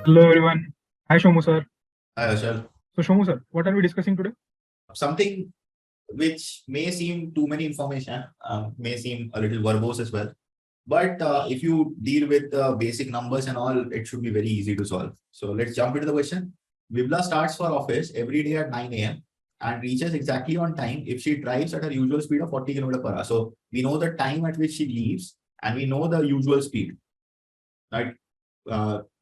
Hello everyone. Hi Shomu sir. Hi, Ashal. So Shomu sir, what are we discussing today? Something which may seem too many information, may seem a little verbose as well. But if you deal with the basic numbers and all, it should be very easy to solve. So let's jump into the question. Vimla starts for office every day at 9 a.m. and reaches exactly on time if she drives at her usual speed of 40 km per hour. So we know the time at which she leaves and we know the usual speed, right?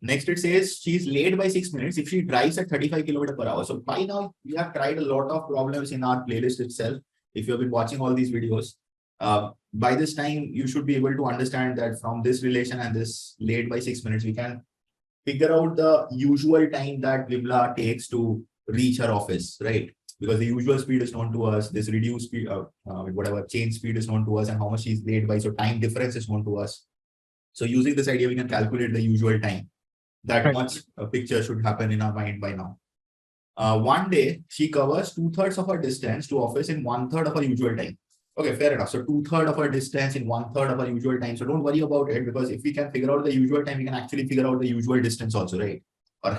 Next, it says she's late by 6 minutes if she drives at 35 km per hour. So by now, we have tried a lot of problems in our playlist itself. If you have been watching all these videos, by this time, you should be able to understand that from this relation and this late by 6 minutes, we can figure out the usual time that Vimla takes to reach her office, right? Because the usual speed is known to us, this reduced speed, whatever change speed is known to us, and how much she's late by. So time difference is known to us. So using this idea, we can calculate the usual time. That Right. much a picture should happen in our mind by now. One day, she covers 2/3 of her distance to office in 1/3 of her usual time. Okay, fair enough. So 2/3 of her distance in 1/3 of her usual time. So don't worry about it, because if we can figure out the usual time, we can actually figure out the usual distance also, right? Or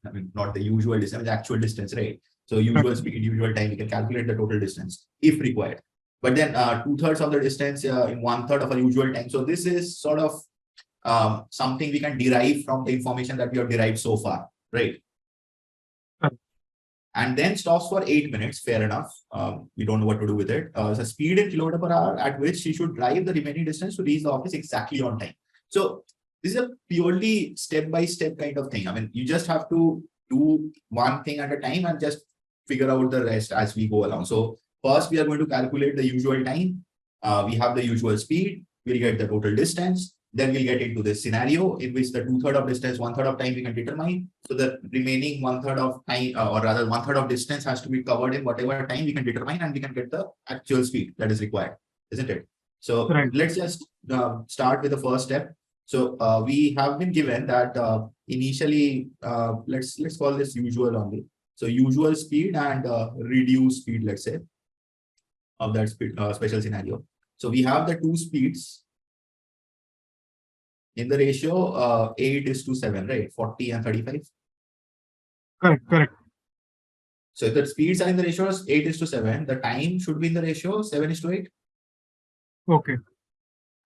I mean, not the usual distance, the actual distance, right? So usual speed, usual time, we can calculate the total distance if required. But then 2/3 of the distance in 1/3 of our usual time. So this is sort of something we can derive from the information that we have derived so far, right? Right. And then stops for 8 minutes, fair enough. We don't know what to do with it. So speed in kilometer per hour at which she should drive the remaining distance to reach the office exactly on time. So this is a purely step-by-step kind of thing. I mean, you just have to do one thing at a time and just figure out the rest as we go along. So first, we are going to calculate the usual time. We have the usual speed. We'll get the total distance. Then we'll get into this scenario in which the 2/3 of distance, 1/3 of time we can determine. So the remaining 1/3 of time, or rather 1/3 of distance has to be covered in whatever time we can determine, and we can get the actual speed that is required, isn't it? So Right. let's just start with the first step. So we have been given that initially, let's call this usual only. So usual speed and reduced speed, let's say, of that speed, special scenario. So we have the two speeds in the ratio 8:7, right? 40 and 35. Correct. So if the speeds are in the ratio 8:7, the time should be in the ratio 7:8. Okay.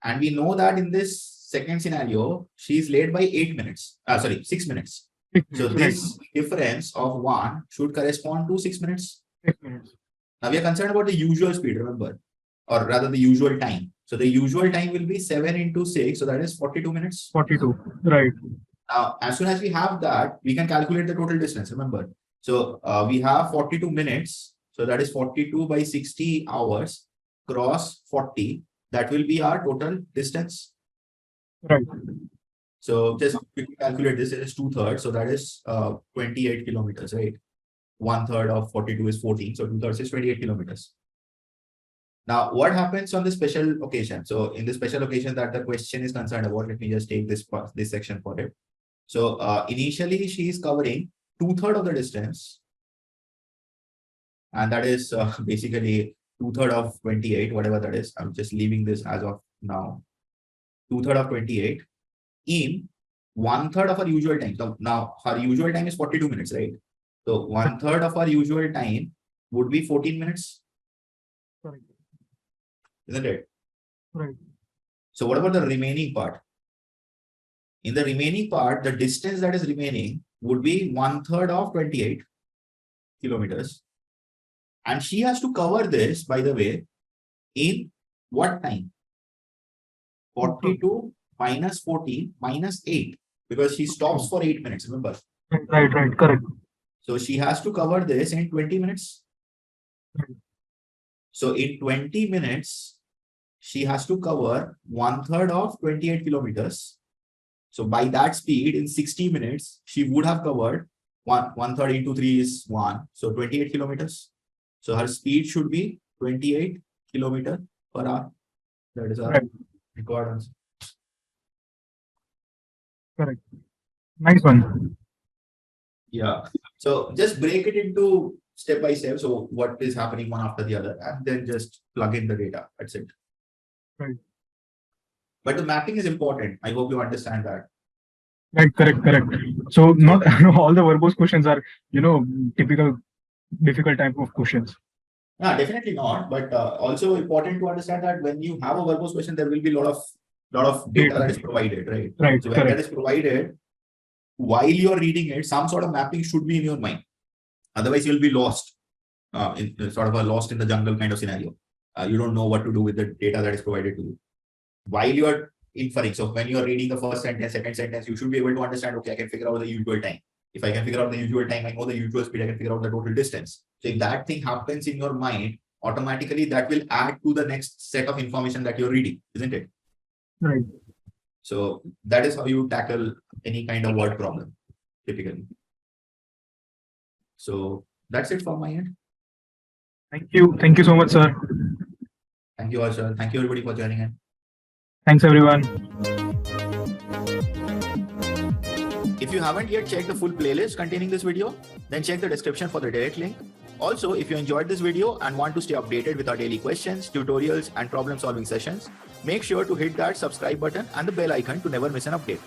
And we know that in this second scenario, she's late by 8 minutes. Sorry, 6 minutes. 6 So minutes. this difference of 1 should correspond to 6 minutes. 6 minutes. Now we are concerned about the usual speed, remember, or rather the usual time. So the usual time will be 7 into 6. So that is 42 minutes. 42. Right. Now, as soon as we have that, we can calculate the total distance, remember. So we have 42 minutes. So that is 42 by 60 hours cross 40. That will be our total distance. Right. So just quickly calculate this. It is 2/3. So that is 28 kilometers, right? 1/3 of 42 is 14. So 2/3 is 28 kilometers. Now, what happens on the special occasion? So in the special occasion that the question is concerned about, let me just take this part, this section for it. So initially she is covering 2/3 of the distance. And that is basically 2/3 of 28, whatever that is. I'm just leaving this as of now. 2/3 of 28 in 1/3 of our usual time. So now her usual time is 42 minutes, right? So 1/3 of our usual time would be 14 minutes. Correct. Isn't it? Right. So what about the remaining part? In the remaining part, the distance that is remaining would be 1/3 of 28 kilometers. And she has to cover this, by the way, in what time? 42 minus 40 minus 8, because she stops for 8 minutes, remember? Right. Correct. So she has to cover this in 20 minutes. Right. So in 20 minutes, she has to cover 1/3 of 28 kilometers. So by that speed, in 60 minutes, she would have covered 1/3 into 3 is 1. So 28 kilometers. So her speed should be 28 kilometers per hour. That is our required answer. Correct. Nice one. Yeah. So just break it into step by step. So what is happening one after the other, and then just plug in the data. That's it. Right. But the mapping is important. I hope you understand that. Right, correct. So not all the verbose questions are, typical difficult type of questions. Yeah, definitely not. But also important to understand that when you have a verbose question, there will be a lot of data that is provided, right? Right, So when that correct. is provided, while you're reading it, some sort of mapping should be in your mind. Otherwise, you'll be lost, in sort of a lost in the jungle kind of scenario. You don't know what to do with the data that is provided to you. While you are inferring, so when you are reading the first sentence, second sentence, you should be able to understand, okay, I can figure out the usual time. If I can figure out the usual time, I know the usual speed, I can figure out the total distance. So if that thing happens in your mind, automatically that will add to the next set of information that you're reading, isn't it? Right. So that is how you tackle any kind of word problem, typically. So that's it from my end. Thank you so much, sir. Thank you all, sir. Thank you everybody for joining in. Thanks, everyone. If you haven't yet checked the full playlist containing this video, then check the description for the direct link. Also, if you enjoyed this video and want to stay updated with our daily questions, tutorials, and problem solving sessions, make sure to hit that subscribe button and the bell icon to never miss an update.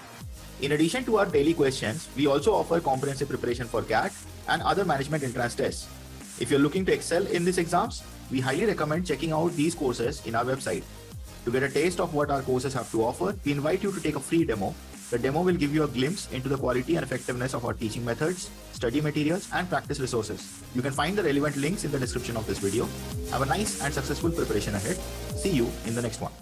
In addition to our daily questions, we also offer comprehensive preparation for CAT and other management entrance tests. If you're looking to excel in these exams, we highly recommend checking out these courses in our website. To get a taste of what our courses have to offer, we invite you to take a free demo. The demo will give you a glimpse into the quality and effectiveness of our teaching methods, study materials, and practice resources. You can find the relevant links in the description of this video. Have a nice and successful preparation ahead. See you in the next one.